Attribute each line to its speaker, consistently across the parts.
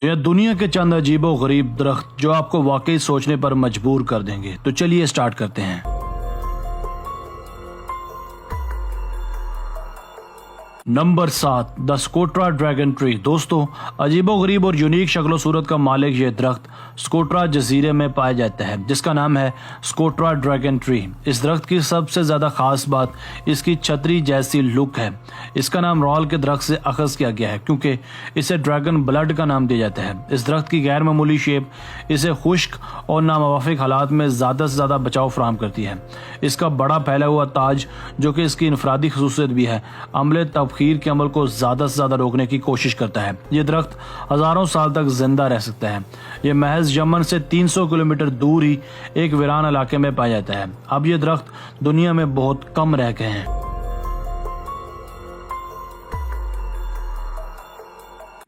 Speaker 1: यह दुनिया के चंद अजीबो गरीब दरख्त जो आपको वाकई सोचने पर मजबूर कर देंगे। तो चलिए स्टार्ट करते हैं। Number 7, the Socotra dragon tree. दोस्तों, अजीबोगरीब और यूनिक शक्लो सूरत का मालिक ये दरख्त स्कोट्रा जजीरे में पाया जाता है, जिसका नाम है स्कोट्रा ड्रैगन ट्री। इस दरख्त की सबसे ज़्यादा खास बात इसकी छतरी जैसी लुक है। इसका नाम रॉल के दरख्त से अखज़ किया गया है क्योंकि इसे ड्रैगन ब्लड का नाम दिया जाता है। इस दरख्त की गैर मामूली शेप इसे खुश्क और नामुवाफिक हालात में ज़्यादा से ज़्यादा बचाव फराहम करती है। इसका बड़ा फैला हुआ ताज, जो कि इसकी इनफरादी खसूसियत भी है, अमले तबखीर के अमल को ज़्यादा से ज़्यादा रोकने की कोशिश करता है। ये दरख्त हज़ारों साल तक जिंदा रह सकता है। ये महज यमन से 300 किलोमीटर दूर ही एक वीरान इलाके में पाया जाता है। अब ये दरख्त दुनिया में बहुत कम रह गए हैं।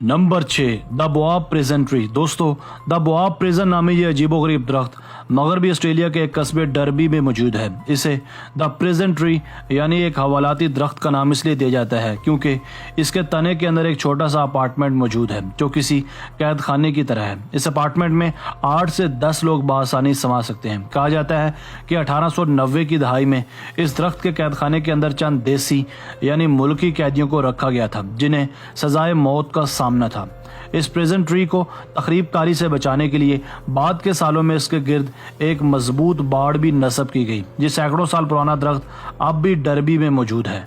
Speaker 1: Number 6, the boab prison tree. दोस्तों, द बोआब प्रिजन नामी ये अजीबोगरीब दरख्त मगरबी ऑस्ट्रेलिया के एक कस्बे डर्बी में मौजूद है। इसे द प्रिजन ट्री यानी एक हवालाती दरख्त का नाम इसलिए दिया जाता है क्योंकि इसके तने के अंदर एक छोटा सा अपार्टमेंट मौजूद है जो किसी कैद खाने की तरह है। इस अपार्टमेंट में 8 से 10 लोग बआसानी समा सकते हैं। कहा जाता है कि 1890 की दहाई में इस दरख्त के कैद खाने के अंदर चंद देसी यानी मुल्की कैदियों को रखा गया था जिन्हें सजाए मौत का सामना था। इस प्रिजन ट्री को तखरीबकारी से बचाने के लिए बाद के सालों में इसके गिर्द एक मजबूत बाड़ भी नस्ब की गई। ये सैकड़ों साल पुराना दरख्त अब भी डर्बी में मौजूद है।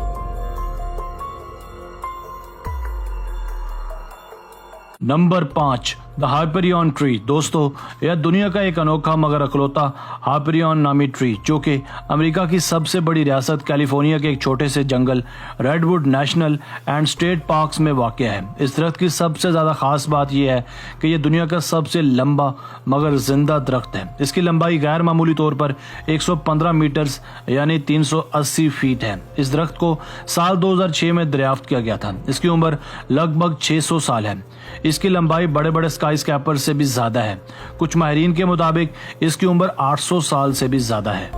Speaker 1: Number 5, the Hyperion tree. दोस्तों, यह दुनिया का एक अनोखा मगर अकलौता हाइपरियन नामी ट्री जो कि अमेरिका की सबसे बड़ी रियासत कैलिफोर्निया के एक छोटे से जंगल redwood national and state parks में वाक़ है। इस दरख्त की सबसे ज़्यादा खास बात यह है कि यह दुनिया का सबसे लंबा मगर जिंदा दरख्त है। इसकी लंबाई गैर मामूली तौर पर 115 मीटर्स यानी 380 फीट है। इस दरख्त को साल 2006 में दरियाफ्त किया गया था। इसकी उम्र लगभग 600 साल है। इसकी लंबाई बड़े बड़े स्काई स्कैपर से भी ज्यादा है। कुछ माहिरीन के मुताबिक इसकी उम्र 800 साल से भी ज्यादा है।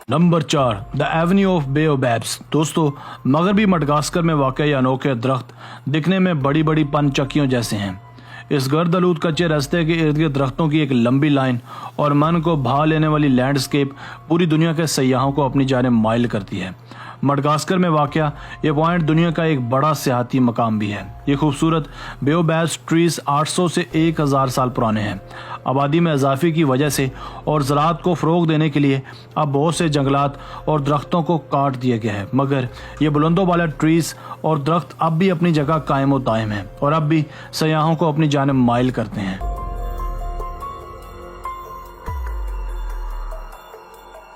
Speaker 1: Number 4, the avenue of baobabs. दोस्तों, मगरबी मडगास्कर में वाक़ई अनोखे दरख्त दिखने में बड़ी बड़ी पनचक्कियों जैसे हैं। इस गर्द-आलूद कच्चे रास्ते के इर्द गिर्द दरख्तों की एक लंबी लाइन और मन को भा लेने वाली लैंडस्केप पूरी दुनिया के सयाहों को अपनी जानिब माइल करती है। मडगास्कर में वाक़या ये पॉइंट दुनिया का एक बड़ा सियाहती मकाम भी है। ये खूबसूरत बेओबैब्स ट्रीज 800 से 1000 साल पुराने हैं। आबादी में इजाफे की वजह से और ज़राअत को फ़रोग देने के लिए अब बहुत से जंगलात और दरख्तों को काट दिया गया है, मगर ये बुलंदों वाला ट्रीज और दरख्त अब भी अपनी जगह कायम और दायम हैं और अब भी सयाहों को अपनी जानिब माइल करते हैं।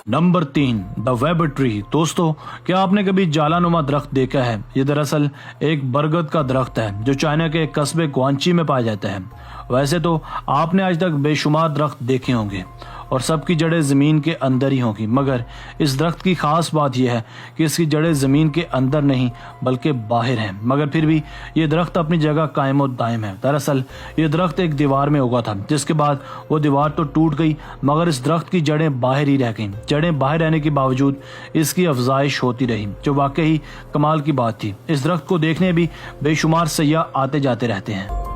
Speaker 1: Number 3, the web tree. दोस्तों, क्या आपने कभी जालानुमा दरख्त देखा है? ये दरअसल एक बरगद का दरख्त है जो चाइना के एक कस्बे ग्वांची में पाया जाता है। वैसे तो आपने आज तक बेशुमार दरख्त देखे होंगे और सबकी जड़ें ज़मीन के अंदर ही होंगी, मगर इस दरख्त की खास बात यह है कि इसकी जड़ें ज़मीन के अंदर नहीं बल्कि बाहर हैं, मगर फिर भी ये दरख्त अपनी जगह कायम और दायम है। दरअसल ये दरख्त एक दीवार में उगा था, जिसके बाद वो दीवार तो टूट गई मगर इस दरख्त की जड़ें बाहर ही रह गईं। जड़ें बाहर रहने के बावजूद इसकी अफजाइश होती रही, जो वाकई कमाल की बात थी। इस दरख्त को देखने भी बेशुमार सयाह आते जाते रहते हैं।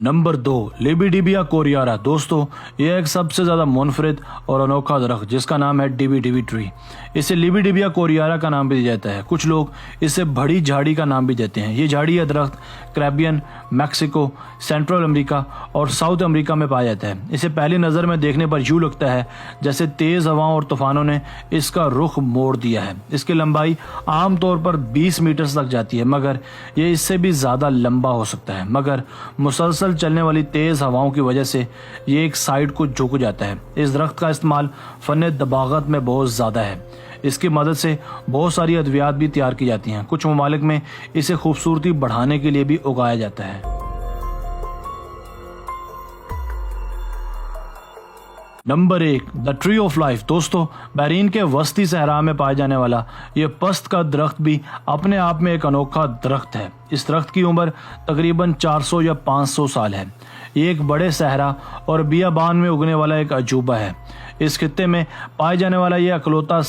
Speaker 1: नंबर 2, लिबिडिबिया कोरियारा। दोस्तों, यह एक सबसे ज़्यादा मुनफरिद और अनोखा दरख्त जिसका नाम है डिबी ट्री। इसे लिबिडिबिया कोरियारा का नाम भी दिया जाता है। कुछ लोग इसे बड़ी झाड़ी का नाम भी देते हैं। ये झाड़ी या दरख्त कैरेबियन, मैक्सिको, सेंट्रल अमेरिका और साउथ अमेरिका में पाया जाता है। इसे पहली नज़र में देखने पर यूँ लगता है जैसे तेज़ हवाओं और तूफानों ने इसका रुख मोड़ दिया है। इसकी लंबाई आमतौर पर 20 मीटर तक जाती है, मगर ये इससे भी ज़्यादा लंबा हो सकता है। मगर मुसलसल चलने वाली तेज हवाओं की वजह से ये एक साइड को झुक जाता है। इस दरख्त का इस्तेमाल फन दबागत में बहुत ज़्यादा है। इसकी मदद से बहुत सारी अद्वियात भी तैयार की जाती हैं। कुछ ममालिक में इसे खूबसूरती बढ़ाने के लिए भी उगाया जाता है। Number 1, the tree of life. दोस्तों, बहरीन के वस्ती सहरा में पाया जाने वाला ये पस्त का दरख्त भी अपने आप में एक अनोखा दरख्त है। इस दरख्त की उम्र तकरीबन 400 या 500 साल है। ये एक बड़े सहरा और बियाबान में उगने वाला एक अजूबा है। इस खित्ते में पाए जाने वाला ये अकलौता